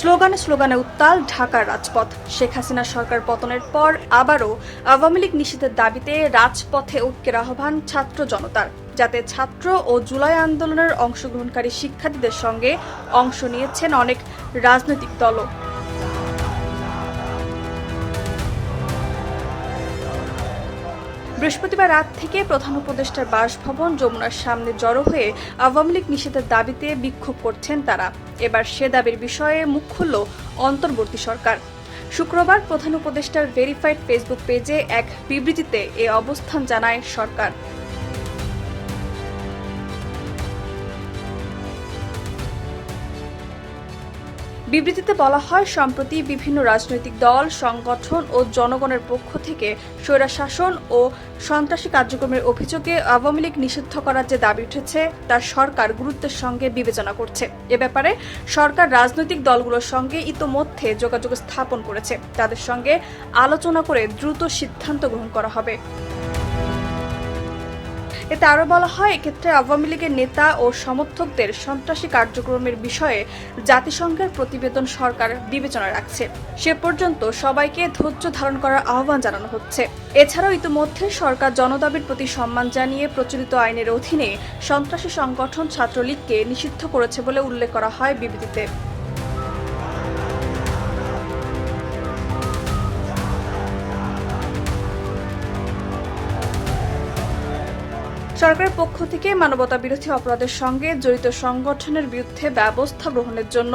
স্লোগানে স্লোগানে উত্তাল ঢাকার রাজপথ। শেখ হাসিনা সরকার পতনের পর আবারও আওয়ামী লীগ নিষিদ্ধের দাবিতে রাজপথে ঐক্যের আহ্বান ছাত্র জনতার, যাতে ছাত্র ও জুলাই আন্দোলনের অংশগ্রহণকারী শিক্ষার্থীদের সঙ্গে অংশ নিয়েছেন অনেক রাজনৈতিক দলও। বৃহস্পতিবার রাত থেকে প্রধান উপদেষ্টার বাসভবন যমুনার সামনে জড়ো হয়ে আওয়ামী লীগ নিষেধের দাবিতে বিক্ষোভ করছেন তারা। এবার সে দাবির বিষয়ে মুখ খুলল অন্তর্বর্তী সরকার। শুক্রবার প্রধান উপদেষ্টার ভেরিফাইড ফেসবুক পেজে এক বিবৃতিতে এ অবস্থান জানায় সরকার। বিবৃতিতে বলা হয়, সম্প্রতি বিভিন্ন রাজনৈতিক দল, সংগঠন ও জনগণের পক্ষ থেকে স্বৈরশাসন ও সন্ত্রাসী কার্যক্রমের অভিযোগে আওয়ামী লীগ নিষিদ্ধ করার যে দাবি উঠেছে তা সরকার গুরুত্বের সঙ্গে বিবেচনা করছে। এ ব্যাপারে সরকার রাজনৈতিক দলগুলোর সঙ্গে ইতোমধ্যে যোগাযোগ স্থাপন করেছে। তাদের সঙ্গে আলোচনা করে দ্রুত সিদ্ধান্ত গ্রহণ করা হবে। এতে আরও বলা হয়, এক্ষেত্রে আওয়ামী লীগের নেতা ও সমর্থকদের সন্ত্রাসী কার্যক্রমের বিষয়ে জাতিসংঘের প্রতিবেদন সরকার বিবেচনা রাখছে। সে পর্যন্ত সবাইকে ধৈর্য ধারণ করার আহ্বান জানানো হচ্ছে। এছাড়াও ইতিমধ্যে সরকার জনদাবির প্রতি সম্মান জানিয়ে প্রচলিত আইনের অধীনে সন্ত্রাসী সংগঠন ছাত্রলীগকে নিষিদ্ধ করেছে বলে উল্লেখ করা হয় বিবৃতিতে। সরকারের পক্ষ থেকে মানবতাবিরোধী অপরাধের সঙ্গে জড়িত সংগঠনের বিরুদ্ধে ব্যবস্থা গ্রহণের জন্য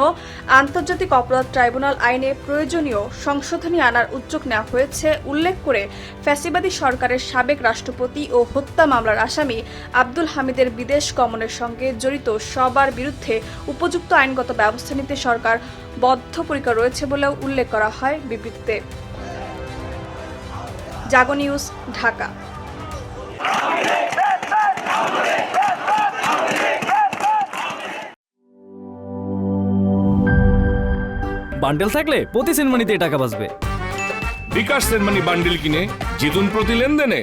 আন্তর্জাতিক অপরাধ ট্রাইব্যুনাল আইনে প্রয়োজনীয় সংশোধনী আনার উদ্যোগ নেওয়া হয়েছে উল্লেখ করে ফ্যাসিবাদী সরকারের সাবেক রাষ্ট্রপতি ও হত্যা মামলার আসামি আব্দুল হামিদের বিদেশ গমনের সঙ্গে জড়িত সবার বিরুদ্ধে উপযুক্ত আইনগত ব্যবস্থা নিতে সরকার বদ্ধপরিকর রয়েছে বলেও উল্লেখ করা হয় বিবৃতিতে। জাগো নিউজ, ঢাকা। বান্ডেল থাকলে প্রতি সেনমানিতে টাকা বাঁচবে। বিকাশ সেনমানি বান্ডেল কিনে জিতুন প্রতি লেনদেনে।